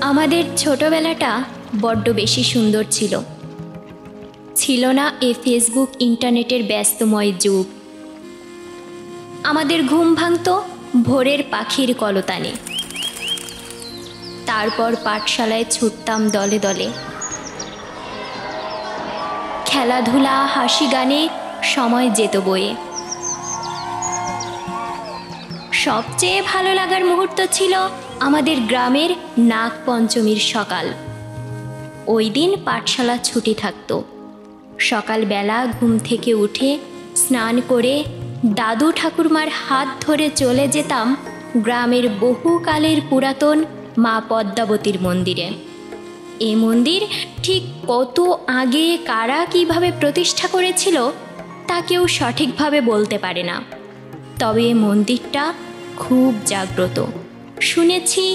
আমাদের ছোটবেলাটা বড্ড বেশি সুন্দর ছিল। ছিল না এ ফেসবুক ইন্টারনেটের ব্যস্তময় যুগ। আমাদের ঘুম ভাঙত ভোরের পাখির কলতানে। তারপর পাঠশালায় ছুটতাম দলে দলে। খেলাধুলা, হাসি গানে সময় যেত বয়ে। সবচেয়ে ভালো লাগার মুহূর্ত ছিল আমাদের গ্রামের নাগ পঞ্চমীর সকাল। ওই দিন পাঠশালা ছুটি থাকতো। সকালবেলা ঘুম থেকে উঠে স্নান করে দাদু ঠাকুরমার হাত ধরে চলে যেতাম গ্রামের বহুকালের পুরাতন মা পদ্মাবতীর মন্দিরে। এ মন্দির ঠিক কত আগে কারা কিভাবে প্রতিষ্ঠা করেছিল তা কেউ সঠিকভাবে বলতে পারে না। তবে এ মন্দিরটা খুব জাগ্রত। শুনেছি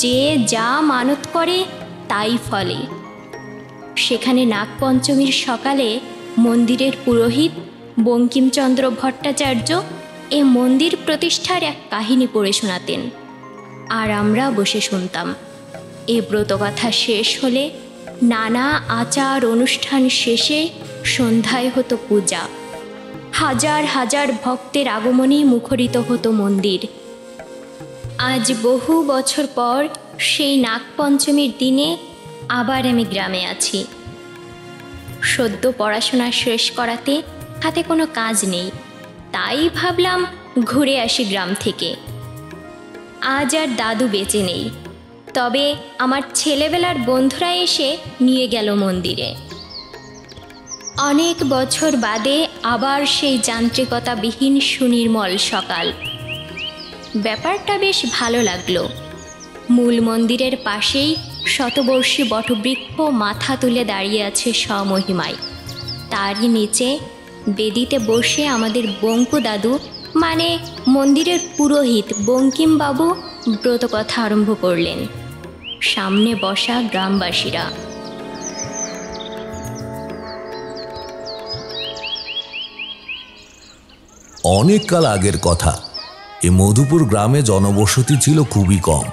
যে যা মানত করে তাই ফলে। সেখানে নাগপঞ্চমীর সকালে মন্দিরের পুরোহিত বঙ্কিমচন্দ্র ভট্টাচার্য এ মন্দির প্রতিষ্ঠার এক কাহিনী পড়ে শোনাতেন, আর আমরা বসে শুনতাম। এ ব্রতকথা শেষ হলে নানা আচার অনুষ্ঠান শেষে সন্ধ্যায় হতো পূজা। হাজার হাজার ভক্তের আগমনেই মুখরিত হতো মন্দির। আজ বহু বছর পর সেই নাগপঞ্চমীর দিনে আবার আমি গ্রামে আছি। সদ্য পড়াশোনা শেষ করাতে হাতে কোনো কাজ নেই, তাই ভাবলাম ঘুরে আসি গ্রাম থেকে। আজ আর দাদু বেঁচে নেই, তবে আমার ছেলেবেলার বন্ধুরা এসে নিয়ে গেল মন্দিরে। অনেক বছর বাদে আবার সেই যান্ত্রিকতাবিহীন সুনির্মল সকাল। ব্যাপারটা বেশ ভালো লাগলো। মূল মন্দিরের পাশেই শতবর্ষী বটবৃক্ষ মাথা তুলে দাঁড়িয়ে আছে স্বমহিমায়। তারই নিচে বেদিতে বসে আমাদের বঙ্কু দাদু, মানে মন্দিরের পুরোহিত বঙ্কিমবাবু, ব্রতকথা আরম্ভ করলেন। সামনে বসা গ্রামবাসীরা। অনেক কাল আগের কথা। এ মধুপুর গ্রামে জনবসতি ছিল খুবই কম।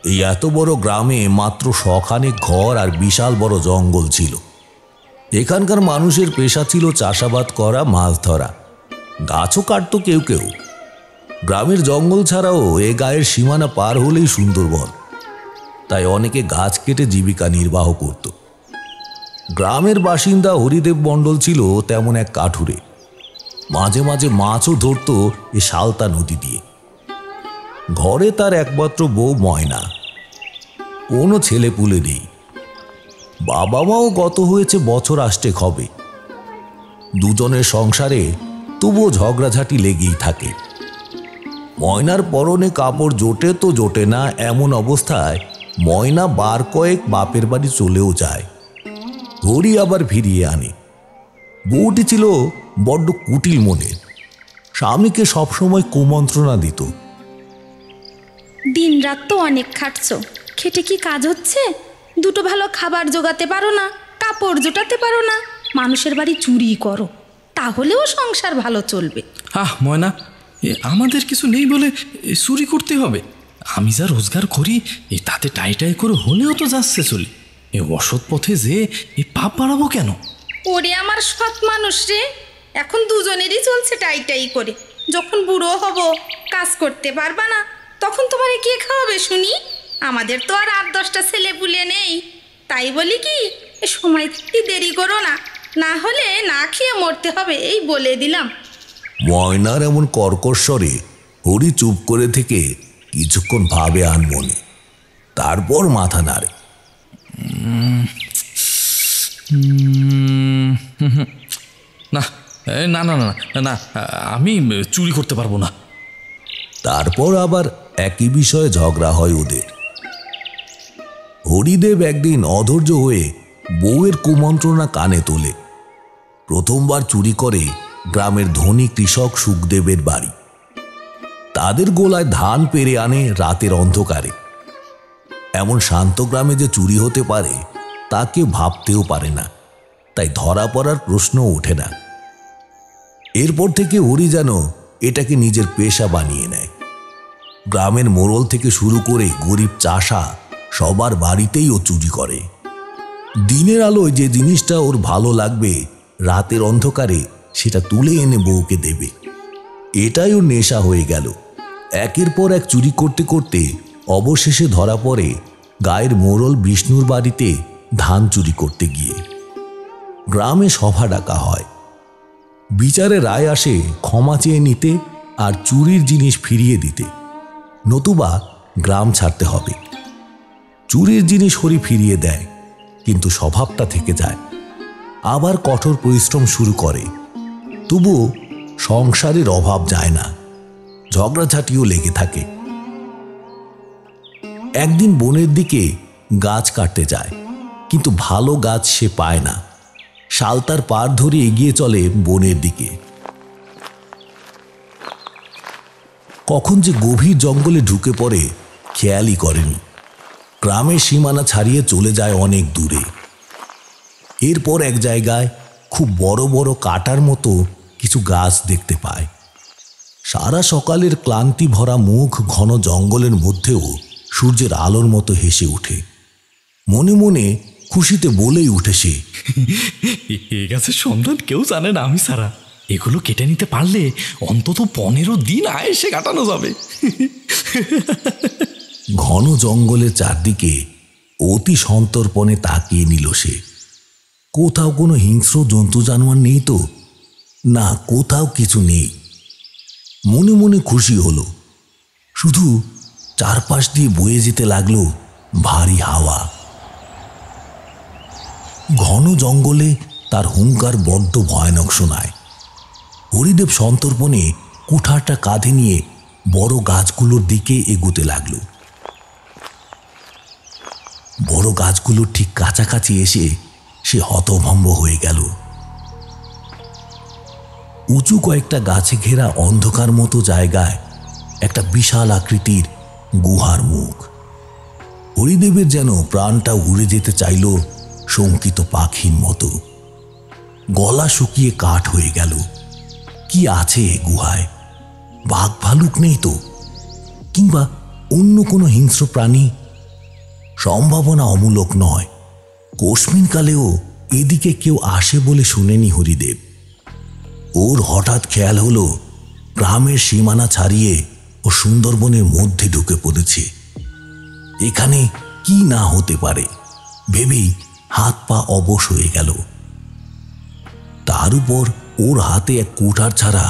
এই এত বড় গ্রামে মাত্র শখানেক ঘর আর বিশাল বড় জঙ্গল ছিল। এখানকার মানুষের পেশা ছিল চাষাবাদ করা, মাছ ধরা, গাছও কাটত কেউ কেউ। গ্রামের জঙ্গল ছাড়াও এ গায়ের সীমানা পার হলেই সুন্দরবন, তাই অনেকে গাছ কেটে জীবিকা নির্বাহ করত। গ্রামের বাসিন্দা হরিদেব মণ্ডল ছিল তেমন এক কাঠুরে। মাঝে মাঝে মাছও ধরত এ শালতা নদী দিয়ে। ঘরে তার একমাত্র বউ ময়না। কোনো ছেলে পুলে নেই। বাবা মাও গত হয়েছে বছর আষ্টেক হবে। দুজনের সংসারে তবুও ঝগড়াঝাটি লেগেই থাকে। ময়নার পরনে কাপড় জোটে তো জোটে না, এমন অবস্থায় ময়না বার কয়েক বাপের বাড়ি চলেও যায়। হরি আবার ফিরিয়ে আনে। বউটি ছিল বড্ড কুটিল মনের। স্বামীকে সবসময় কুমন্ত্রণা দিত। দিন রাত তো অনেক খাটছো, খেটে কি কাজ হচ্ছে? দুটো ভালো খাবার জোগাতে পারো না, কাপড় জোটাতে পারো না, মানুষের বাড়ি চুরি করো, তাহলেও সংসার ভালো চলবে। ময়না, আমাদের কিছু নেই বলে চুরি করতে হবে? আমি যা রোজগার করি তাতে টাই টাই করে হলেও তো যাচ্ছে চলে। অসৎ পথে যে পাপ বাড়াবো কেন? ওরে আমার সৎ মানুষ রে, এখন দুজনেরই চলছে টাই টাই করে। যখন বুড়ো হব, কাজ করতে পারবা না, তখন তোমারে কে খাওয়াবে শুনি? আমাদের তো আর 8-10টা ছেলে পুলে নেই। তাই বলি কি, সময় থাকতে দেরি করো না, না হলে না খেয়ে মরতে হবে, এই বলে দিলাম। ময়নার এমন কর্কশ্বরে হরি চুপ করে থেকে কিছুক্ষণ ভাবে আনমনে, তারপর মাথা নাড়ে। না না না না না, আমি চুরি করতে পারবো না। তারপর আবার একই বিষয়ে ঝগড়া হয় ওদের। হরিদেব একদিন অধৈর্য হয়ে বউয়ের কুমন্ত্রণা কানে তোলে। প্রথমবার চুরি করে গ্রামের ধনী কৃষক সুখদেবের বাড়ি। তাদের গোলায় ধান পেরে আনে রাতের অন্ধকারে। এমন শান্ত গ্রামে যে চুরি হতে পারে তা কেউ ভাবতেও পারে না, তাই ধরা পড়ার প্রশ্ন ওঠে না। এরপর থেকে হরি যেন এটাকে নিজের পেশা বানিয়ে নেয়। গ্রামের মোড়ল থেকে শুরু করে গরিব চাষা সবার বাড়িতেই ও চুরি করে। দিনের আলোয় যে জিনিসটা ওর ভালো লাগবে, রাতের অন্ধকারে সেটা তুলে এনে বউকে দেবে। এটাই ওর নেশা হয়ে গেল। একের পর এক চুরি করতে করতে অবশেষে ধরা পড়ে গায়ের মোড়ল বিষ্ণুর বাড়িতে ধান চুরি করতে গিয়ে। গ্রামে সভা ডাকা হয়। বিচারে রায় আসে ক্ষমা চেয়ে নিতে আর চুরির জিনিস ফিরিয়ে দিতে, নতুবা গ্রাম ছাড়তে হবে। চুরির জিনিস হরি ফিরিয়ে দেয়, কিন্তু স্বভাবটা থেকে যায়। আবার কঠোর পরিশ্রম শুরু করে, তবুও সংসারের অভাব যায় না, ঝগড়াঝাটিও লেগে থাকে। একদিন বনের দিকে গাছ কাটতে যায়, কিন্তু ভালো গাছ সে পায় না। শালতার পাড় ধরে এগিয়ে চলে বনের দিকে। কখন যে গভীর জঙ্গলে ঢুকে পড়ে খেয়ালই করেনি। গ্রামের সীমানা ছাড়িয়ে চলে যায় অনেক দূরে। এরপর এক জায়গায় খুব বড় বড় কাটার মতো কিছু গাছ দেখতে পায়। সারা সকালের ক্লান্তি ভরা মুখ ঘন জঙ্গলের মধ্যেও সূর্যের আলোর মতো হেসে ওঠে। মনে মনে খুশিতে বলেই উঠে সে, এ গাছের সন্ধান কেউ জানে না আমি ছাড়া। এগুলো কেটে নিতে পারলে অন্তত 15 দিন আয়েসে কাটানো যাবে। ঘন জঙ্গলের চারদিকে অতি সন্তর্পণে তাকিয়ে নিল সে। কোথাও কোনো হিংস্র জন্তু জানোয়ার নেই তো? না, কোথাও কিছু নেই। মনে মনে খুশি হলো। শুধু চারপাশ দিয়ে বয়ে যেতে লাগলো ভারী হাওয়া। ঘন জঙ্গলে তার হুঙ্কার বড্ড ভয়ানক শোনায়। হরিদেব সন্তর্পণে কুঠারটা কাঁধে নিয়ে বড় গাছগুলোর দিকে এগোতে লাগলো। বড় গাছগুলোর ঠিক কাছাকাছি এসে সে হতভম্ব হয়ে গেল। উঁচু কয়েকটা গাছে ঘেরা অন্ধকার মতো জায়গায় একটা বিশাল আকৃতির গুহার মুখ। হরিদেবের যেন প্রাণটা উড়ে যেতে চাইল শঙ্কিত পাখির মতো। গলা শুকিয়ে কাঠ হয়ে গেল। কি আছে গুহায়? বাঘ ভালুক নেই তো? কিংবা অন্য কোনো হিংস্র প্রাণী? সম্ভাবনা অমূলক নয়। কোশমিনকালেও এদিকে কেউ আসে বলে শুনেনি হরিদেব। ওর হঠাৎ খেয়াল হলো গ্রামের সীমানা ছাড়িয়ে ও সুন্দরবনের মধ্যে ঢুকে পড়েছে। এখানে কি না হতে পারে ভেবেই হাত পা অবশ হয়ে গেল। তার উপর ওর হাতে এক কুঠার ছাড়া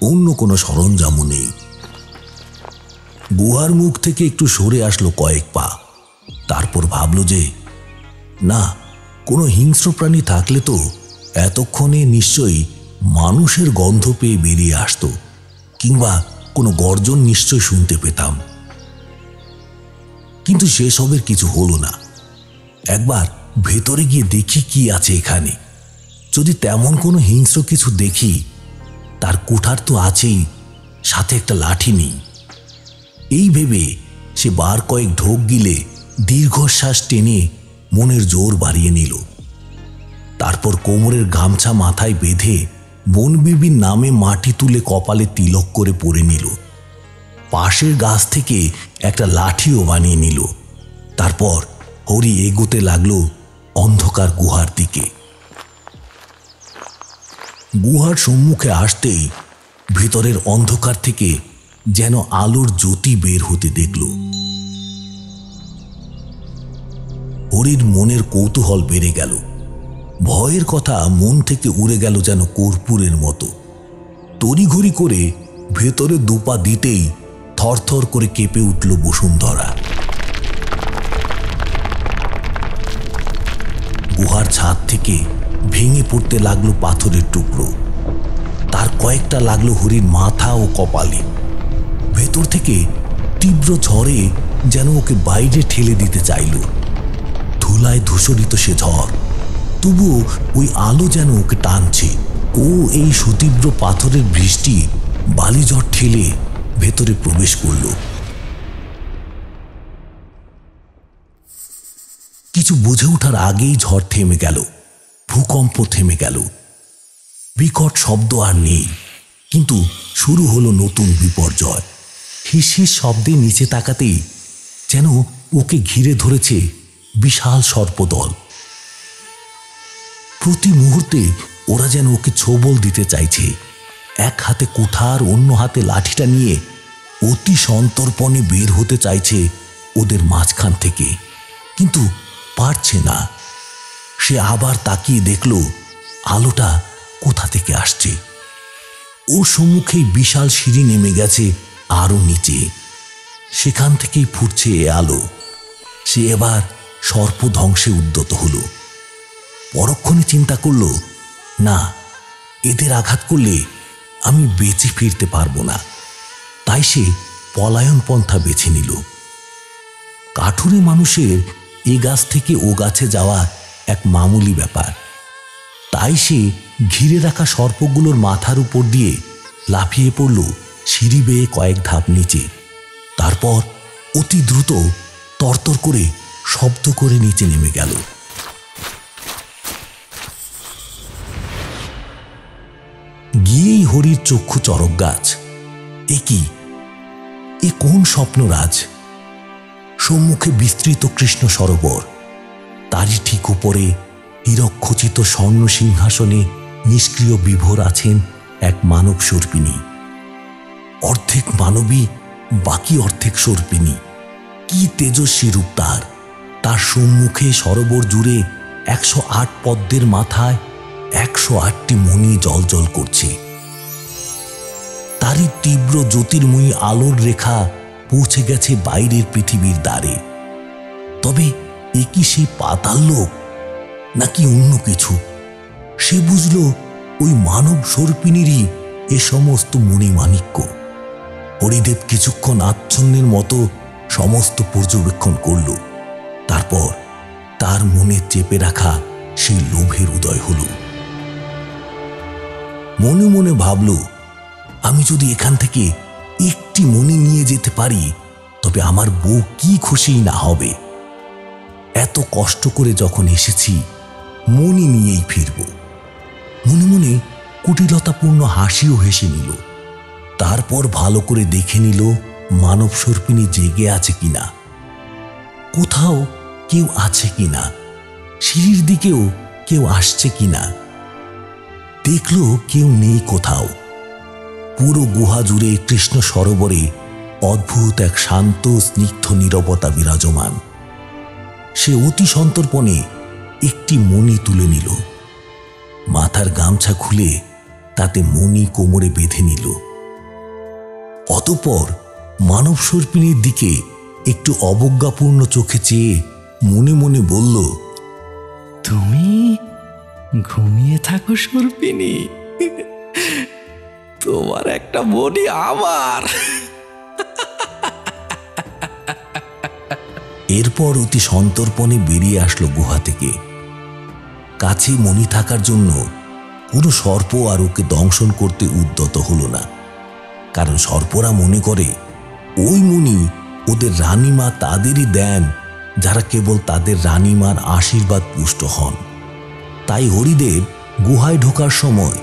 অন্য কোনো সরঞ্জামও নেই। গুহার মুখ থেকে একটু সরে আসলো কয়েক পা। তারপর ভাবল যে না, কোনো হিংস্র প্রাণী থাকলে তো এতক্ষণে নিশ্চয়ই মানুষের গন্ধ পেয়ে বেরিয়ে আসতো, কিংবা কোনো গর্জন নিশ্চয় শুনতে পেতাম। কিন্তু সেসবের কিছু হলো না। একবার ভেতরে গিয়ে দেখি কি আছে এখানে। যদি তেমন কোনো হিংস্র কিছু দেখি, তার কুঠার তো আছেই, সাথে একটা লাঠি নেই। এই ভেবে সে বার কয়েক ঢোক গিলে দীর্ঘশ্বাস টেনে মনের জোর বাড়িয়ে নিল। তারপর কোমরের গামছা মাথায় বেঁধে বনবিবির নামে মাটি তুলে কপালে তিলক করে পরে নিল। পাশের গাছ থেকে একটা লাঠিও বানিয়ে নিল। তারপর হরি এগোতে লাগলো অন্ধকার গুহার দিকে। গুহার সম্মুখে আসতেই ভিতরের অন্ধকার থেকে যেন আলোর জ্যোতি বের হতে দেখল। হরির মনের কৌতূহল বেড়ে গেল। ভয়ের কথা মন থেকে উড়ে গেল যেন কর্পূরের মতো। তড়িঘড়ি করে ভেতরে দুপা দিতেই থরথর করে কেঁপে উঠল বসুন্ধরা। গুহার ছাদ থেকে ভেঙে পড়তে লাগলো পাথরের টুকরো। তার কয়েকটা লাগলো হরির মাথা ও কপালে। ভেতর থেকে তীব্র ঝড়ে যেন ওকে বাইরে ঠেলে দিতে চাইল। ধুলায় ধূসরিত সে ঝড়, তবুও ওই আলো যেন ওকে টানছে। ও এই সুতীব্র পাথরের বৃষ্টি বালিঝড় ঠেলে ভেতরে প্রবেশ করল। কিছু বুঝে ওঠার আগেই ঝড় থেমে গেল, ভূকম্প থেমে গেল। বিকট শব্দ আর নেই, কিন্তু শুরু হলো নতুন বিপর্যয়। হিস হিস শব্দে নিচে তাকাতেই যেন ওকে ঘিরে ধরেছে বিশাল সর্পদল। প্রতি মুহূর্তে ওরা যেন ওকে ছোবল দিতে চাইছে। এক হাতে কুঠার, অন্য হাতে লাঠিটা নিয়ে অতি সন্তর্পণে বের হতে চাইছে ওদের মাঝখান থেকে, কিন্তু পারছে না। সে আবার তাকিয়ে দেখল আলোটা কোথা থেকে আসছে। ওর সম্মুখেই বিশাল সিঁড়ি নেমে গেছে আরো নিচে, সেখান থেকেই ফুটছে এ আলো। সে এবার সর্প ধ্বংসে উদ্যত হলো। পরক্ষণে চিন্তা করল, না, এদের আঘাত করলে আমি বেঁচে ফিরতে পারবো না। তাই সে পলায়ন পন্থা বেছে নিল। কাঠুরে মানুষের এ গাছ থেকে ও গাছে যাওয়া এক মামুলি ব্যাপার। তাই সে ঘিরে রাখা সর্পগুলোর মাথার উপর দিয়ে লাফিয়ে পড়ল সিঁড়ি বেয়ে কয়েক ধাপ নিচে। তারপর অতি দ্রুত তরতর করে শব্দ করে নিচে নেমে গেল। গিয়েই হরির চক্ষু চরক গাছ। এ কি? এ কোন স্বপ্নরাজ? সম্মুখে বিস্তৃত কৃষ্ণ সরোবর, তারই ঠিক উপরে হীরকখচিত স্বর্ণ সিংহাসনে নিষ্ক্রিয় বিভোর আছেন এক মানব সর্পিণী। অর্ধেক মানবী, বাকি অর্ধেক সর্পিণী। কি তেজস্বী রূপ তার! তার সম্মুখে সরোবর জুড়ে 108 পদ্মের মাথায় 108টি মণি জ্বলজ্বল করছে। তারই তীব্র জ্যোতির্ময়ী আলোর রেখা পৌঁছে গেছে বাইরের পৃথিবীর দ্বারে। তবে এ কি সেই পাতাল লোক, নাকি অন্য কিছু? সে বুঝল ওই মানব সর্পিণীরই এ সমস্ত মণিমাণিক্য। হরিদেব কিছুক্ষণ আচ্ছন্নের মতো সমস্ত পর্যবেক্ষণ করল। তারপর তার মনে চেপে রাখা সেই লোভের উদয় হল। মনে মনে ভাবল, আমি যদি এখান থেকে একটি মণি নিয়ে যেতে পারি তবে আমার বউ কি খুশি না হবে। এত কষ্ট করে যখন এসেছি, মণি নিয়েই ফিরব। মনে মনে কুটিলতাপূর্ণ হাসিও হেসে নিল। তারপর ভালো করে দেখে নিল মানব সর্পিণী জেগে আছে কিনা, কোথাও কেউ আছে কিনা, সিঁড়ির দিকেও কেউ আসছে কিনা। দেখল কেউ নেই কোথাও। পুরো গুহা জুড়ে কৃষ্ণ সরোবরে অদ্ভুত এক শান্ত স্নিগ্ধ নীরবতা বিরাজমান। সে অতি সন্তর্পণে একটি মণি তুলে নিল। মাথার গামছা খুলে তাতে মণি কোমরে বেঁধে নিল। অতঃপর মানব সর্পিণীর দিকে একটু অবজ্ঞাপূর্ণ চোখে চেয়ে মনে মনে বলল, তুমি ঘুমিয়ে থাকো সর্পিণী, তোমার একটা মণি আমার। এরপর অতি সন্তর্পণে বেরিয়ে আসলো গুহা থেকে। কাছে মণি থাকার জন্য কোনো সর্প আর ওকে দংশন করতে উদ্যত হলো না, কারণ সর্পরা মনে করে ওই মণি ওদের রানীমা তাদেরই দেন যারা কেবল তাদের রানীমার আশীর্বাদ পুষ্ট হন। তাই হরিদেব গুহায় ঢোকার সময়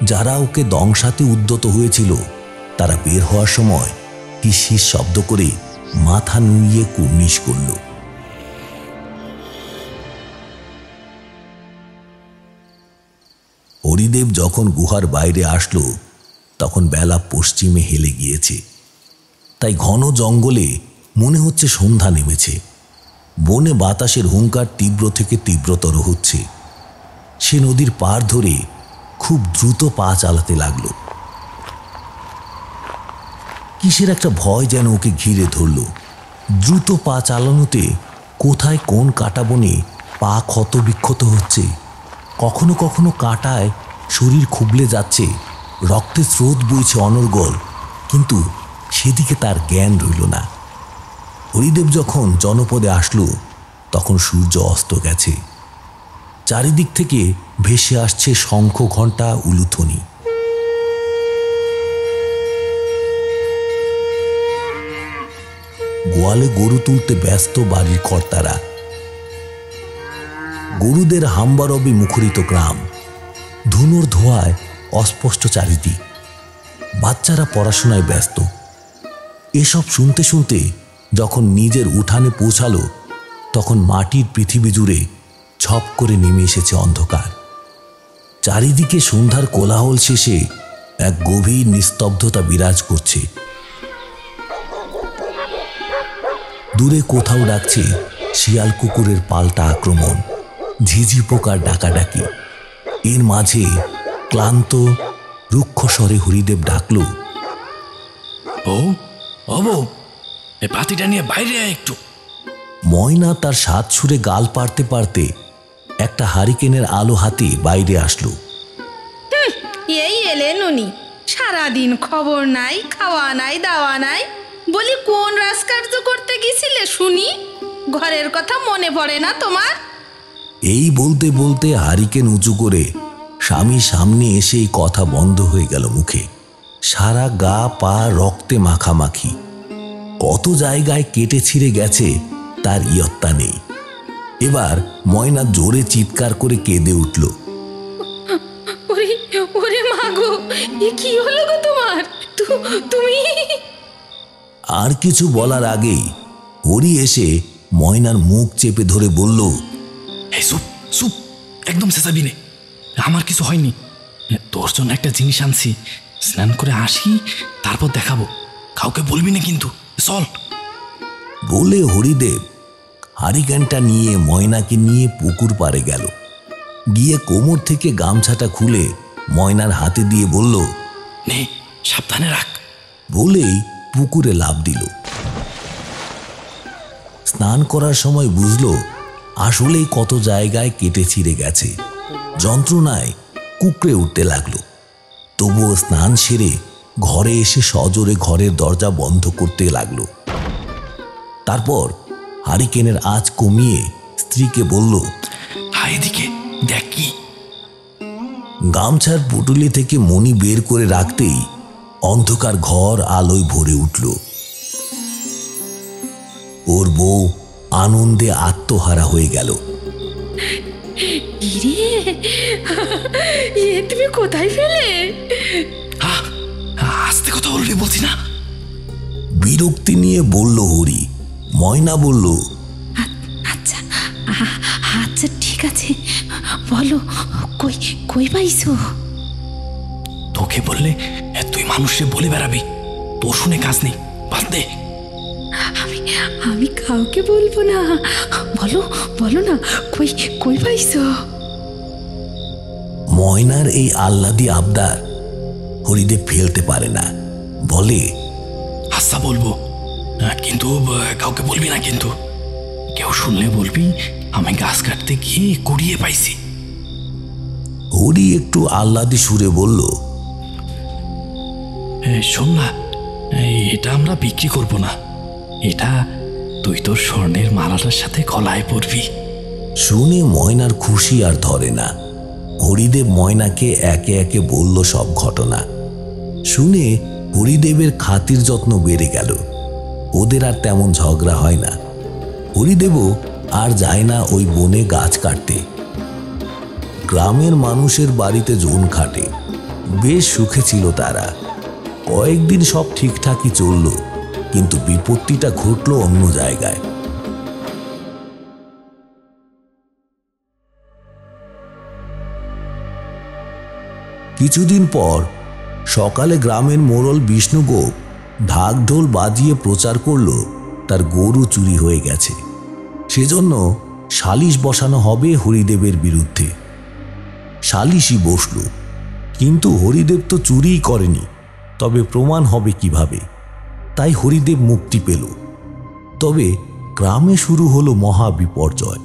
যারা ওকে দংশাতে উদ্যত হয়েছিল তারা বের হওয়ার সময় হিস শব্দ করে মাথা নুইয়ে কুর্নিশ করল। হরিদেব যখন গুহার বাইরে আসলো তখন বেলা পশ্চিমে হেলে গিয়েছে। তাই ঘন জঙ্গলে মনে হচ্ছে সন্ধ্যা নেমেছে। বনে বাতাসের হুঙ্কার তীব্র থেকে তীব্রতর হচ্ছে। সে নদীর পার ধরে খুব দ্রুত পা চালাতে লাগলো। কিসের একটা ভয় যেন ওকে ঘিরে ধরল। দ্রুত পা চালানোতে কোথায় কোন কাঁটা বনে পা ক্ষত বিক্ষত হচ্ছে, কখনো কখনো কাঁটায় শরীর খুবলে যাচ্ছে, রক্তের স্রোত বইছে অনর্গল, কিন্তু সেদিকে তার জ্ঞান রইল না। হরিদেব যখন জনপদে আসলো তখন সূর্য অস্ত গেছে। চারিদিক থেকে ভেসে আসছে শঙ্খ, ঘণ্টা, উলুধ্বনি। গোয়ালে গরু তুলতে ব্যস্ত বাড়ির কর্তারা। গরুদের হাম্বারবে মুখরিত গ্রাম। ধুনোর ধোঁয়ায় অস্পষ্ট চারিদিক। বাচ্চারা পড়াশোনায় ব্যস্ত। এসব শুনতে শুনতে যখন নিজের উঠানে পৌঁছালো তখন মাটির পৃথিবী জুড়ে ঝপ করে নেমে এসেছে অন্ধকার। চারিদিকে সন্ধ্যার কোলাহল শেষে এক গভীর নিস্তব্ধতা বিরাজ করছে। দূরে কোথাও ডাকছে শিয়াল কুকুরের পাল্টা আক্রমণ, ঝিঝি পোকার ডাকাডাকি। এর মাঝে ক্লান্ত রুক্ষ স্বরে হরিদেব ডাকল, বউ, ও বউ, এ পাতিটা নিয়ে বাইরে আয় একটু। ময়না তার সাত সুরে গাল পারতে পারতে একটা হারিকেনের আলো হাতে বাইরে আসলো। এই এলেন উনি, সারাদিন খবর নাই, খাওয়া নাই, দাওয়া নাই। বলি কোন রাজকার্য করতে গেছিলে শুনি? ঘরের কথা মনে পড়ে না তোমার? এই বলতে বলতে হারিকেন উঁচু করে স্বামীর সামনে এসেই কথা বন্ধ হয়ে গেল মুখে। সারা গা পা রক্তে মাখামাখি, কত জায়গায় কেটে ছিঁড়ে গেছে তার ইয়ত্তা নেই। এবার ময়না জোরে চিৎকার করে কেঁদে উঠল। ওরে ওরে মা গো, এ কি হলো গো তোমার? তুমি আর কিছু বলার আগেই হরি এসে ময়নার মুখ চেপে ধরে বলল, এই চুপ চুপ, একদম চেঁচাবি নে, আমার কিছু হয়নি। তোর জন্য একটা জিনিস আনছি, স্নান করে আসি, তারপর দেখাবো, কাউকে বলবি না কিন্তু, চল। বলে হরিদেব হারিকেনটা নিয়ে ময়নাকে নিয়ে পুকুর পাড়ে গেল। গিয়ে কোমর থেকে গামছাটা খুলে ময়নার হাতে দিয়ে বলল, নে, সাবধানে রাখ। বলেই পুকুরে লাফ দিল। স্নান করার সময় বুঝল আসলেই কত জায়গায় কেটে ছিঁড়ে গেছে। যন্ত্রণায় কুকড়ে উঠতে লাগলো। তবুও স্নান সেরে ঘরে এসে সজোরে ঘরের দরজা বন্ধ করতে লাগলো। তারপর হারিকেনের আঁচ কমিয়ে স্ত্রীকে বলল, এদিকে দেখ কি। গামছার পুটুলি থেকে মণি বের করে রাখতেই অন্ধকার ঘর আলোয় ভরে উঠল। ওর বউ আনন্দে আত্মহারা হয়ে গেল। তুমি কোথায় ফেলে? আস্তে কথা বলবি বলছি না। বিরক্তি নিয়ে বলল হরি। ময়না বলল, আচ্ছা আচ্ছা ঠিক আছে, বলো কই কই পাইছো? তোকে বললে তুই মানুষে বলে বেড়াবি, তোর শুনে কাজ নেই, বাদ দে। আমি কাউকে বলবো না, বলো বলো না, কই কই পাইছো? ময়নার এই আহ্লাদি আবদার হরিদেব ফেলতে পারে না। বলে, আচ্ছা বলবো, কিন্তু কাউকে বলবি না কিন্তু। কেউ শুনলে বলবি আমি গাছ কাটতে গিয়ে কুড়িয়ে পাইছি। হরি একটু আহ্লাদি সুরে বলল, শোন না, এটা আমরা বিক্রি করব না, এটা তুই তোর স্বর্ণের মালাটার সাথে গলায় পরবি। শুনে ময়নার খুশি আর ধরে না। হরিদেব ময়নাকে একে একে বলল সব ঘটনা। শুনে হরিদেবের খাতির যত্ন বেড়ে গেল। ওদের আর তেমন ঝগড়া হয় না। হরিদেবও আর যায় না ওই বনে গাছ কাটতে। গ্রামের মানুষের বাড়িতে জোন খাটে। বেশ সুখে ছিল তারা। কয়েকদিন সব ঠিকঠাকই চলল, কিন্তু বিপত্তিটা ঘটল অন্য জায়গায়। কিছুদিন পর সকালে গ্রামের মোড়ল বিষ্ণুগোপ ঢাকঢোল বাজিয়ে প্রচার করল তার গরু চুরি হয়ে গেছে। সেজন্য সালিশ বসানো হবে হরিদেবের বিরুদ্ধে। সালিশই বসল, কিন্তু হরিদেব তো চুরিই করেনি, তবে প্রমাণ হবে কিভাবে? তাই হরিদেব মুক্তি পেল। তবে গ্রামে শুরু হলো মহা বিপর্যয়।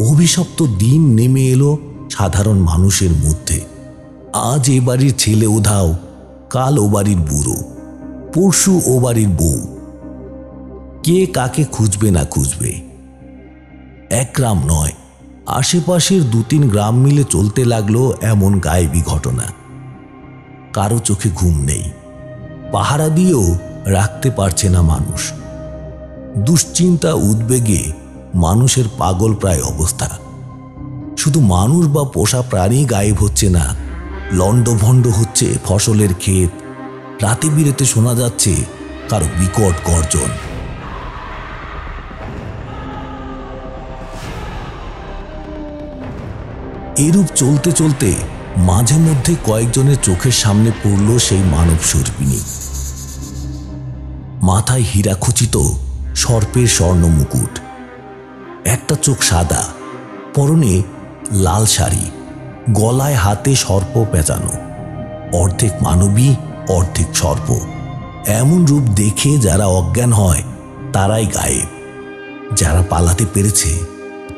অভিশপ্ত দিন নেমে এলো সাধারণ মানুষের মধ্যে। আজ এ বাড়ির ছেলে উধাও, কাল ও বাড়ির বুড়ো, পরশু ও বাড়ির বউ। কে কাকে খুঁজবে না খুঁজবে? এক গ্রাম নয়, আশেপাশের 2-3 গ্রাম মিলে চলতে লাগলো এমন গায়েবী ঘটনা। কারো চোখে ঘুম নেই, পাহারা দিয়েও রাখতে পারছে না মানুষ। দুশ্চিন্তা উদ্বেগে মানুষের পাগল প্রায় অবস্থা। শুধু মানুষ বা পোষা প্রাণী গায়েব হচ্ছে না, লণ্ডভণ্ড হচ্ছে ফসলের ক্ষেত। রাতে বিরেতে শোনা যাচ্ছে কারো বিকট গর্জন। এরূপ চলতে চলতে মাঝে মধ্যে কয়েকজনের চোখের সামনে পড়ল সেই মানব সর্পিনী। মাথায় হীরাখচিত সর্পের স্বর্ণ মুকুট, একটা চোখ সাদা, পরনে লাল শাড়ি, গলায় হাতে সর্প পেঁচানো, অর্ধেক মানবী অর্ধেক সর্প। এমন রূপ দেখে যারা অজ্ঞান হয় তারাই গায়েব, যারা পালাতে পেরেছে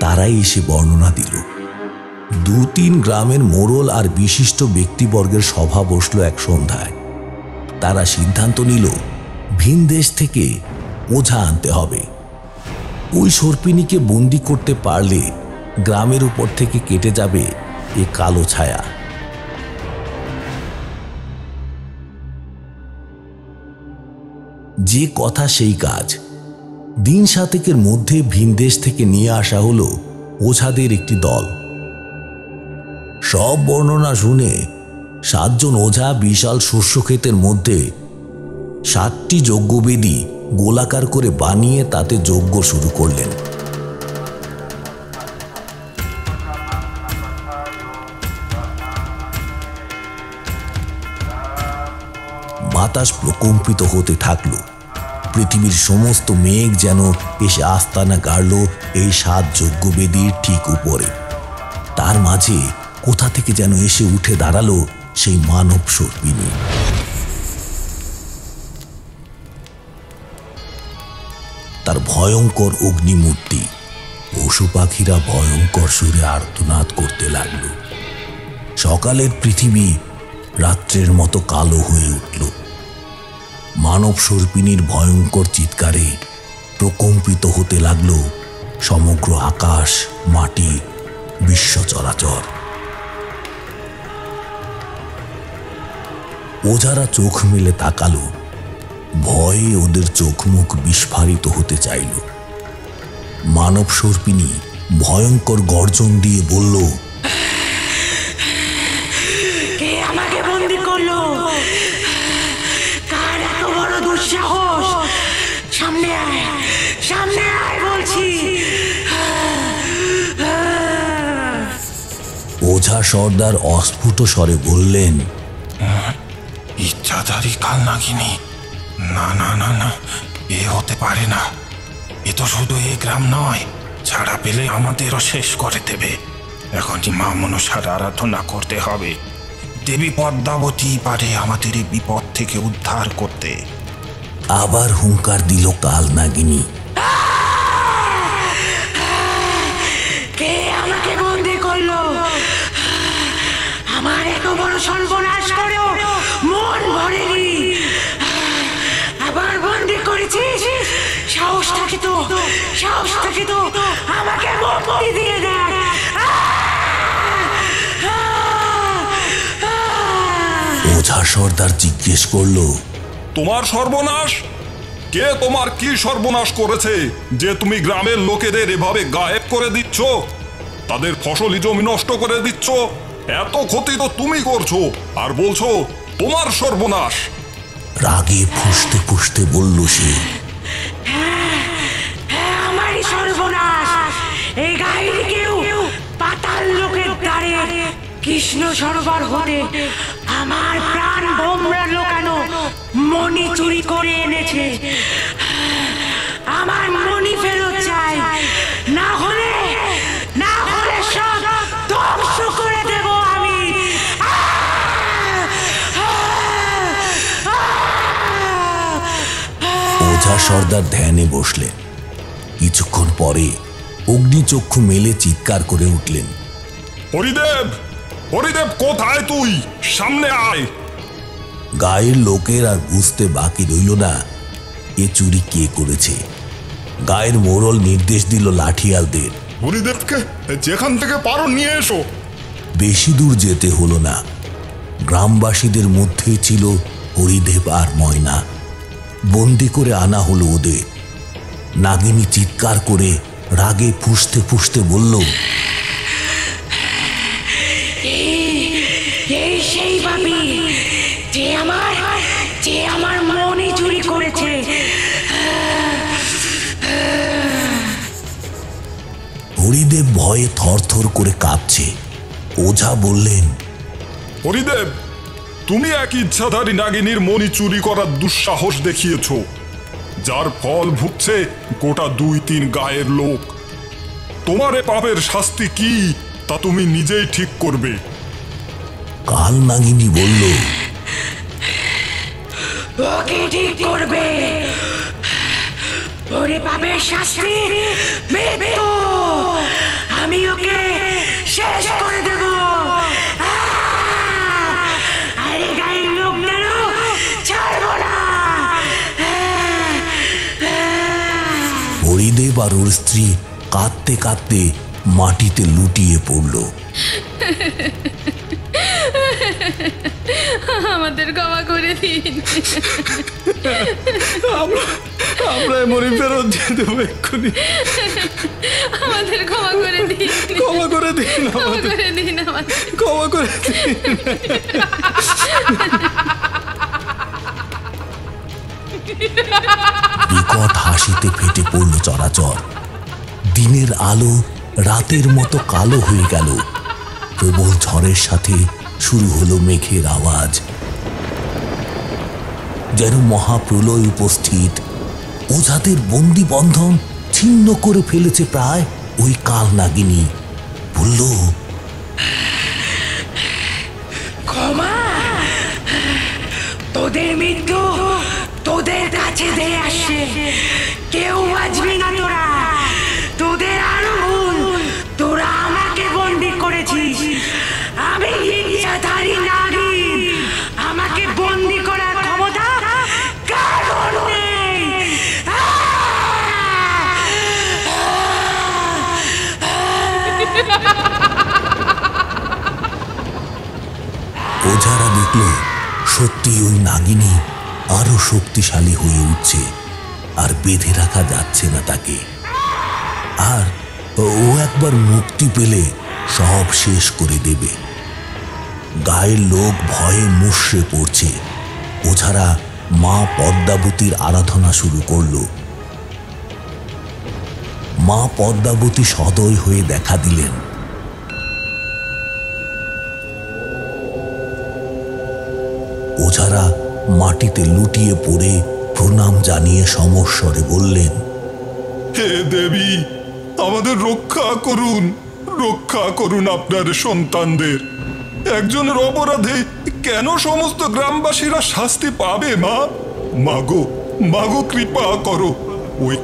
তারাই এসে বর্ণনা দিল। 2-3 গ্রামের মোড়ল আর বিশিষ্ট ব্যক্তিবর্গের সভা বসল এক সন্ধ্যায়। তারা সিদ্ধান্ত নিল ভিন দেশ থেকে ওঝা আনতে হবে। ওই সর্পিনীকে বন্দি করতে পারলে গ্রামের উপর থেকে কেটে যাবে এ কালো ছায়া। যে কথা সেই কাজ। দিন 7 মধ্যে ভিনদেশ থেকে নিয়ে আসা হলো ওঝাদের একটি দল। সব বর্ণনা শুনে 7 জন ওঝা বিশাল শস্যক্ষেতের মধ্যে 7টি যজ্ঞবেদী গোলাকার করে বানিয়ে তাতে যজ্ঞ শুরু করলেন। বাতাস প্রকম্পিত হতে থাকলো। পৃথিবীর সমস্ত মেঘ যেন এসে আস্তানা গাড়ল এই 7 যজ্ঞবেদীর ঠিক উপরে। তার মাঝে কোথা থেকে যেন এসে উঠে দাঁড়ালো সেই মানব সর্পিনী। তার ভয়ঙ্কর অগ্নিমূর্তি। পশু পাখিরা ভয়ঙ্কর সুরে আর্তনাদ করতে লাগলো। সকালের পৃথিবী রাত্রের মতো কালো হয়ে উঠল। মানব সর্পিনীর ভয়ঙ্কর চিৎকারে প্রকম্পিত হতে লাগল সমগ্র আকাশ, মাটি, বিশ্ব চরাচর। ওঝারা চোখ মেলে তাকালো। ভয়ে ওদের চোখ মুখ বিস্ফারিত হতে চাইল। মানব সর্পিনী ভয়ঙ্কর গর্জন দিয়ে বলল, কে আমাকে বন্দি করলো? কার এত বড় দুঃসাহস? সামনে আয়, সামনে আয় বলছি। ওঝা সর্দার অস্ফুট স্বরে বললেন, ইচ্ছাধারী কালনাগিনী? না না না না, এ হতে পারে না। এ তো শুধু এই গ্রাম নয়, ছাড়া পেলে আমাদেরও শেষ করে দেবে। এখনই মা মনসার আরাধনা করতে হবে। দেবী পদ্মাবতী পারে আমাদের এই বিপদ থেকে উদ্ধার করতে। আবার হুঙ্কার দিল কালনাগিনী। কে আমাকে বন্দি করলো? আমার এত বড় সর্বনাশ করেও মন ভরেনি। আবার বন্দি করেছিস? সাহস থাকে তো, সাহস থাকে তো আমাকে মুক্তি দিয়ে দেখ। ওঝা সর্দার জিজ্ঞেস করলো, তোমার সর্বনাশ? কে তোমার কি সর্বনাশ করেছে যে তুমি গ্রামের লোকেদের এভাবে গায়েব করে দিচ্ছ? তাদের ফসলি জমি নষ্ট করে দিচ্ছ? এত ক্ষতি তো তুমি করছো, আর বলছো তোমার সর্বনাশ? রাগে ফুঁসতে ফুঁসতে বলল সে, আমারই সর্বনাশ। এই গায়ের কেউ পাতাল লোকের দ্বারে কৃষ্ণ সরোবর হতে আমার প্রাণ ভোমরা লোকানো মণি চুরি করে এনেছে। আমার মণি ফেরত চাই, না হলে সব ধ্বংস করে দেব আমি। ওঝা সর্দার ধ্যানে বসলেন। কিছুক্ষণ পরে অগ্নিচক্ষু মেলে চিৎকার করে উঠলেন, হরিদেব, হরিদেব কোথায় তুই? সামনে আয়। গায়ের লোকের আর বুঝতে বাকি রইল না এ চুরি কে করেছে। গায়ের মোড়ল নির্দেশ দিল লাঠিয়ালদের, হরিদেবকে যেখান থেকে পারো নিয়ে এসো। বেশি দূর যেতে হলো না। গ্রামবাসীদের মধ্যেই ছিল হরিদেব আর ময়না। বন্দি করে আনা হলো ওদের। নাগিনী চিৎকার করে রাগে ফুঁসতে ফুঁসতে বলল, এই সেই পাপী যে আমার মনে চুরি করেছে। হরিদেব ভয়ে থরথর করে কাঁপছে। ওঝা বললেন, হরিদেব, তুমি এক ইচ্ছাধারী নাগিনীর মণি চুরি করার দুঃসাহস দেখিয়েছ, যার ফল ভুগছে গোটা 2-3 গায়ের লোক। তোমার এ পাপের শাস্তি কি তা তুমি নিজেই ঠিক করবে। কাল নাগিনী বলল, ওকে ঠিক করবে। ওরে পাপের শাস্তি মৃত্যু। আমি ওকে শেষ করে দেব। আরে গায়ের লোকদেরও ছাড়বো না। হরিদেব আর ওর স্ত্রী কাঁদতে কাঁদতে মাটিতে লুটিয়ে পড়ল। আমাদের ক্ষমা করে দিন। আমরা মরি ফেরত দিয়ে দেবো এক্ষুনি। আমাদের ক্ষমা করে দিন। ক্ষমা করে দিন, ক্ষমা করে দিন আমাদের। ক্ষমা করে দিন। বিকট হাসিতে ফেটে পড়ল চরাচর। দিনের আলো রাতের মতো কালো হয়ে গেল। প্রবল ঝড়ের সাথে শুরু হলো মেঘের আওয়াজ। যেন মহাপ্রলয় উপস্থিত। ওঝাদের বন্দি বন্ধন ছিন্ন করে ফেলেছে প্রায় ওই কাল নাগিনী। বলল, ক্ষমা? তোদের মৃত্যু তোদের কাছে দিয়ে আসে। কেউ বাঁচবি না তোরা। তোদের আরো ভুল। তোরা আমাকে বন্দি করেছিস। আমি ইচ্ছাধারী নাগিন। আমাকে বন্দি করার ক্ষমতা কারোর নেই। ওঝারা দেখল সত্যি ওই নাগিনী আরো শক্তিশালী হয়ে উঠছে, আর বেঁধে রাখা যাচ্ছে না তাকে। আর ও একবার মুক্তি পেলে সব শেষ করে দেবে। গায়ের লোক ভয়ে মুষড়ে পড়ছে। ওঝারা মা পদ্মাবতীর আরাধনা শুরু করল। মা পদ্মাবতী সদয় হয়ে দেখা দিলেন। ওঝারা মাটিতে লুটিয়ে পড়ে প্রণাম জানিয়ে সমস্বরে বললেন, হে দেবী, আমাদের রক্ষা করুন, রক্ষা করুন আপনার সন্তানদের। একজনের অপরাধে কেন সমস্ত গ্রামবাসীরা শাস্তি পাবে? মা, মাগো, মাগো কৃপা করো। ওই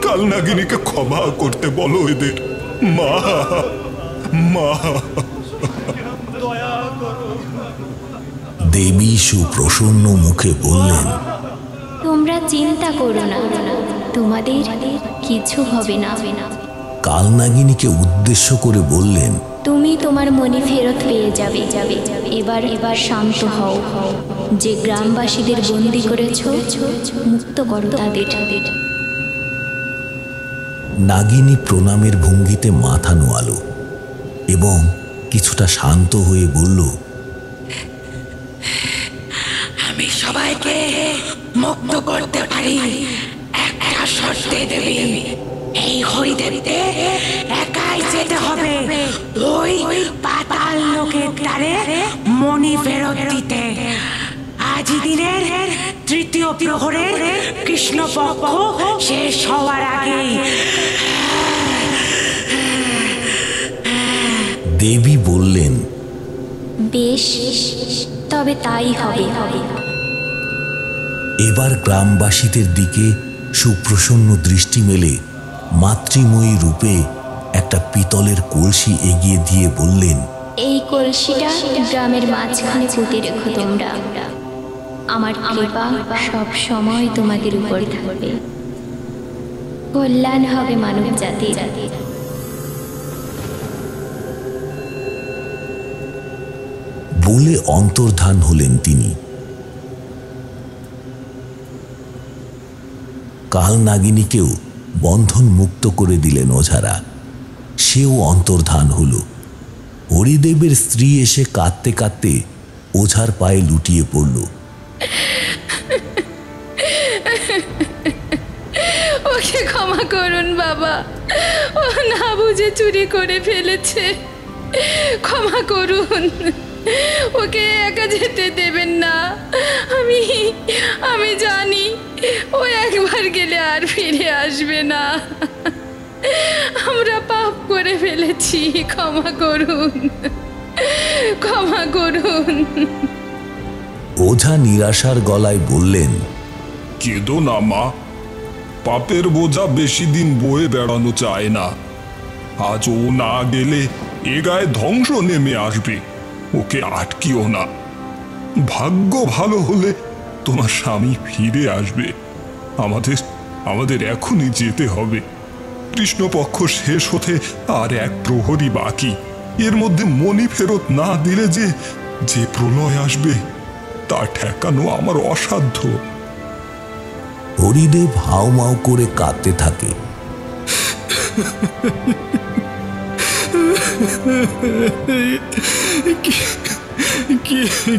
কালনাগিনীকে ক্ষমা করতে বলো এদের। মা, মা। দেবী সুপ্রসন্ন মুখে বললেন, তোমরা চিন্তা করো না, তোমাদের কিছু হবে না। কালনাগিনীকে উদ্দেশ্য করে বললেন, তুমি তোমার মনে ফেরত পেয়ে যাবে। এবার শান্ত হও। যে গ্রামবাসীদের বন্দি করেছ মুক্ত করো তাদের। নাগিনী প্রণামের ভঙ্গিতে মাথা নোয়ালো এবং কিছুটা শান্ত হয়ে বলল, আমি সবাইকে মুক্ত করতে পারি, একটা শর্তে দেবী। এই হরিদেবকে একাই যেতে হবে ওই পাতাল লোকের দ্বারে মণি ফেরত দিতে। আজ দিনের 3য় প্রহরের কৃষ্ণপক্ষ শেষ হওয়ার আগেই। দেবী বললেন, বেশ, তবে তাই হবে। এবার গ্রামবাসীদের দিকে সুপ্রসন্ন দৃষ্টি মেলে মাতৃময়ী রূপে একটা পিতলের কলসি এগিয়ে দিয়ে বললেন, এই কলসিটা গ্রামের মাঝখানে পুঁতে রেখো তোমরা। আমার কৃপা সব সময় তোমাদের উপর থাকবে। কল্যাণ হবে মানব জাতির। বলে অন্তর্ধান হলেন তিনি। কাল নাগিনীকেও বন্ধন মুক্ত করে দিলেন ওঝারা। সেও অন্তর্ধান হল। হরিদেবের স্ত্রী এসে কাঁদতে কাঁদতে ওঝার পায়ে লুটিয়ে পড়ল। ওকে ক্ষমা করুন বাবা, ও না বুঝে চুরি করে ফেলেছে। ক্ষমা করুন, ওকে একা যেতে দেবেন না। আমি আমি জানি ও একবার গেলে আর ফিরে আসবে না। আমরা পাপ করে ফেলেছি, ক্ষমা করুন, ক্ষমা করুন। ওঝা নিরাশার গলায় বললেন, কেঁদো না মা, পাপের বোঝা বেশি দিন বয়ে বেড়ানো চায় না। আজ ও না গেলে এ গায়ে ধ্বংস নেমে আসবে। ওকে আটকিও না। ভাগ্য ভালো হলে তোমার স্বামী ফিরে আসবে। আমাদের আমাদের এখনই যেতে হবে। কৃষ্ণপক্ষ শেষ হতে আর এক প্রহরী বাকি। এর মধ্যে মণি ফেরত না দিলে যে যে প্রলয় আসবে তা ঠেকানো আমার অসাধ্য। হরিদেব হাউমাউ করে কাঁদতে থাকে।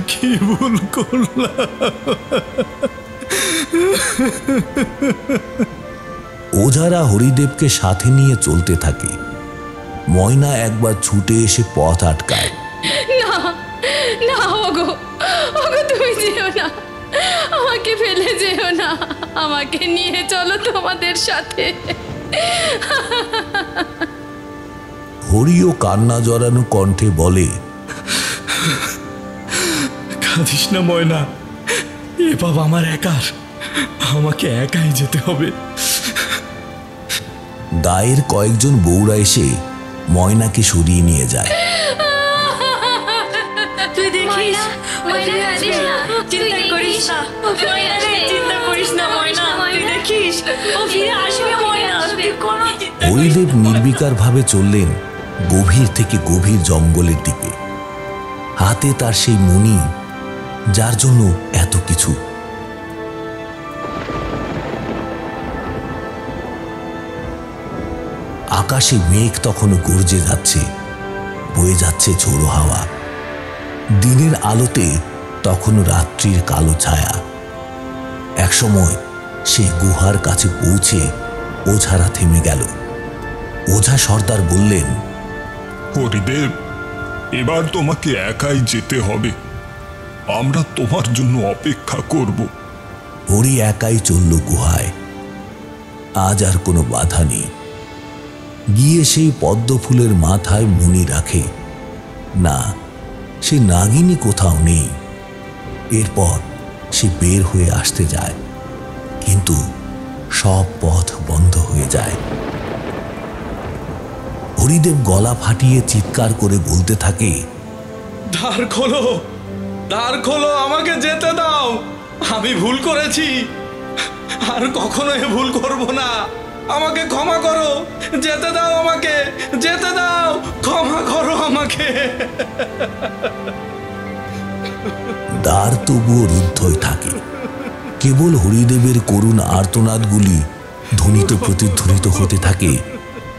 কি ভুল করলাম? ওঝারা হরিদেবকে সাথে নিয়ে চলতে থাকে। ময়না একবার ছুটে এসে পথ আটকায়। না না, ওগো ওগো, তুমি যেও না, আমাকে ফেলে যেও না, আমাকে নিয়ে চলো তোমাদের সাথে। হরিও কান্না জড়ানো কণ্ঠে বলে, কাঁদিস না ময়না, এ বাবা আমার একার, আমাকে একাই যেতে হবে। গায়ের কয়েকজন বউরা এসে ময়নাকে সরিয়ে নিয়ে যায়। তুই দেখিস, চিন্তা করিস না, চিন্তা করিস না ময়না, তুই দেখিস ও ফিরে আসবে ময়না, তুই কোনো চিন্তা। হরিদেব নির্বিকার ভাবে চললেন গভীর থেকে গভীর জঙ্গলের দিকে। হাতে তার সেই মণি, যার জন্য এত কিছু। আকাশে মেঘ তখনও গর্জে যাচ্ছে, বয়ে যাচ্ছে ঝোড়ো হাওয়া। দিনের আলোতে তখনও রাত্রির কালো ছায়া। একসময় সেই গুহার কাছে পৌঁছে ওঝারা থেমে গেল। ওঝা সর্দার বললেন, হরিদেব, এবার তোমাকে একাই যেতে হবে। আমরা তোমার জন্য অপেক্ষা করব। হরি একাই চলল গুহায়। আজ আর কোনো বাধা নেই। গিয়ে সেই পদ্ম ফুলের মাথায় মণি রাখে। না, সে নাগিনী কোথাও নেই। এরপর সে বের হয়ে আসতে যায়, কিন্তু সব পথ বন্ধ হয়ে যায়। হরিদেব গলা ফাটিয়ে চিৎকার করে বলতে থাকে, দ্বার খোলো, দ্বার খোলো, আমাকে যেতে দাও। আমি ভুল করেছি, আর কখনো এ ভুল করব না। আমাকে ক্ষমা করো, যেতে দাও, আমাকে যেতে দাও, ক্ষমা করো আমাকে। দ্বার তবুও রুদ্ধই থাকে। কেবল হরিদেবের করুণ আর্তনাদগুলি ধ্বনিত প্রতিধ্বনিত হতে থাকে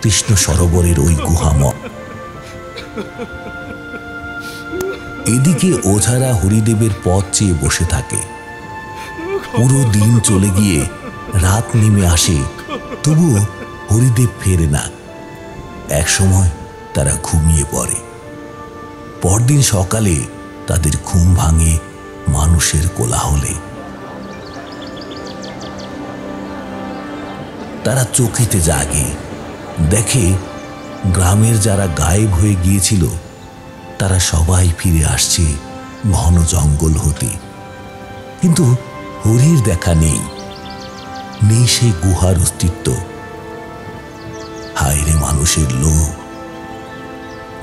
কৃষ্ণ সরোবরের ওই গুহাময়। এদিকে ওঝারা হরিদেবের পথ চেয়ে বসে থাকে। পুরো দিন চলে গিয়ে রাত নেমে আসে, তবুও হরিদেব ফেরে না। একসময় তারা ঘুমিয়ে পড়ে। পরদিন সকালে তাদের ঘুম ভাঙে মানুষের কোলাহলে। তারা চকিতে জাগে, দেখে গ্রামের যারা গায়েব হয়ে গিয়েছিল তারা সবাই ফিরে আসছে ঘন জঙ্গল হতে। কিন্তু হরির দেখা নেই, নেই সেই গুহার অস্তিত্ব। হায় রে মানুষের লোভ,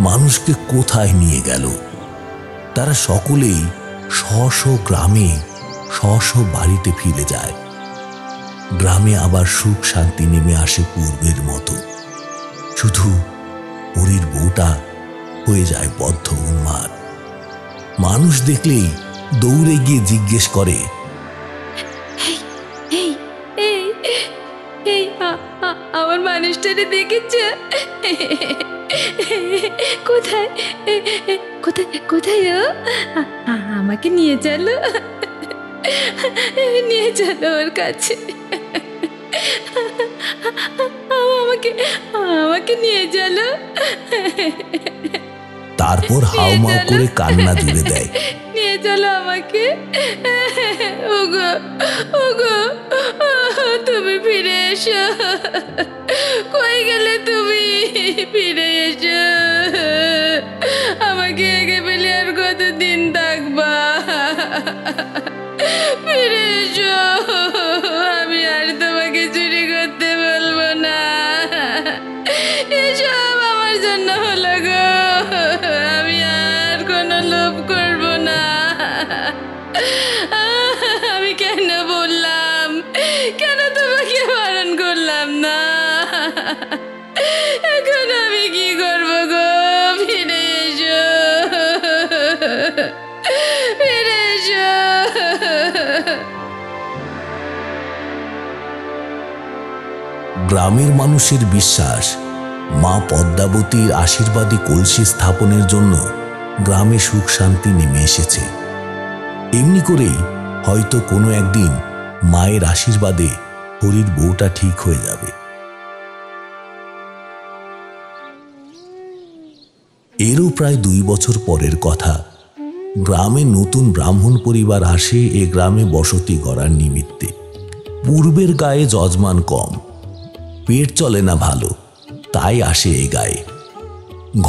মানুষকে কোথায় নিয়ে গেল? তারা সকলেই স্ব গ্রামে স্ব বাড়িতে ফিরে যায়। গ্রামে আবার সুখ শান্তি নেমে আসে পূর্বের মতো। শুধু হরির বউটা হয়ে যায় বদ্ধ উন্মাদ। মানুষ দেখলেই দৌড়ে গিয়ে জিজ্ঞেস করে, আমার মানুষটারে দেখেছ? কোথায় কোথায় কোথায় ও? আমাকে নিয়ে চলো, নিয়ে চলো ওর কাছে। আমাকে আমাকে নিয়ে চলো। তারপর হাউমাউ করে কান্না জুড়ে দেয়। নিয়ে চলো আমাকে। ওগো ওগো, তুমি ফিরে এসো। কই গেলে তুমি? ফিরে এসো। আমাকে একে পেলে আর কতদিন থাকবা? ফিরে এসো। আমি আর তোমাকে চুরি করতে বলবো না। এসব আমার জন্য হলো গো। আমি আর কোনো লোভ করব না। আমি কেন বললাম? কেন তোমাকে বারণ করলাম না? এখন আমি কি করবো গো? ফিরে এসো, ফিরে এসো। গ্রামের মানুষের বিশ্বাস, মা পদ্মাবতীর আশীর্বাদী কলসি স্থাপনের জন্য গ্রামে সুখ শান্তি নেমে এসেছে। এমনি করেই হয়তো কোনো একদিন মায়ের আশীর্বাদে হরির বউটা ঠিক হয়ে যাবে। এরও প্রায় 2 বছর পরের কথা। গ্রামে নতুন ব্রাহ্মণ পরিবার আসে এ গ্রামে বসতি গড়ার নিমিত্তে। পূর্বের গায়ে যজমান কম, পেট চলে না ভালো, তাই আসে এ গায়ে।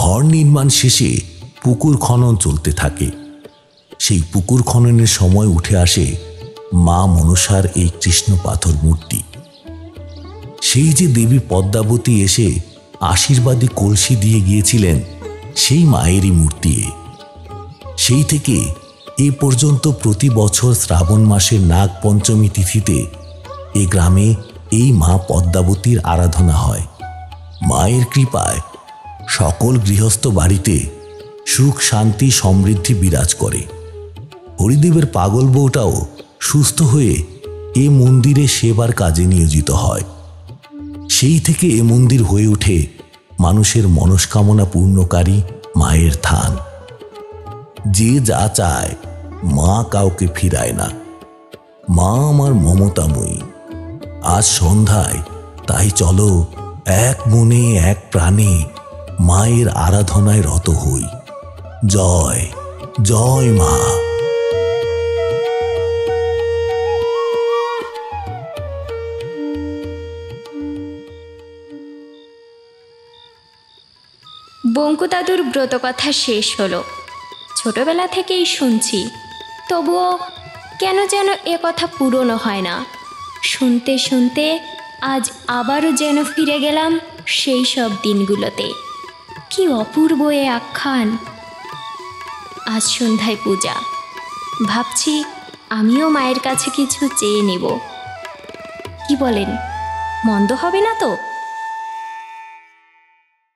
ঘর নির্মাণ শেষে পুকুর খনন চলতে থাকে। সেই পুকুর খননের সময় উঠে আসে মা মনসার এই কৃষ্ণ পাথর মূর্তি। সেই যে দেবী পদ্মাবতী এসে আশীর্বাদী কলসি দিয়ে গিয়েছিলেন, সেই মায়েরই মূর্তি। সেই থেকে এ পর্যন্ত প্রতি বছর শ্রাবণ মাসের নাগ পঞ্চমী তিথিতে এ গ্রামে এই মা পদ্মাবতীর আরাধনা হয়। মায়ের কৃপায় সকল গৃহস্থ বাড়িতে সুখ শান্তি সমৃদ্ধি বিরাজ করে। হরিদেবের পাগল বউটাও সুস্থ হয়ে এ মন্দিরে সেবার কাজে নিয়োজিত হয়। সেই থেকে এ মন্দির হয়ে ওঠে মানুষের মনস্কামনা পূর্ণকারী মায়ের থান। যে যা চায় মা কাউকে ফিরায় না। মা আমার মমতাময়ী। আজ সন্ধ্যায় তাই চলো এক মনে এক প্রাণে মায়ের আরাধনায় রত হই। জয় জয় মা। বঙ্কু দাদুর ব্রতকথা শেষ হলো। ছোটবেলা থেকেই শুনছি, তবুও কেন যেন এ কথা পূরণও হয় না। শুনতে শুনতে আজ আবারও যেন ফিরে গেলাম সেই সব দিনগুলোতে। কি অপূর্ব এ আখ্যান। আজ সন্ধ্যায় পূজা। ভাবছি আমিও মায়ের কাছে কিছু চেয়ে নেব। কি বলেন, মন্দ হবে না তো?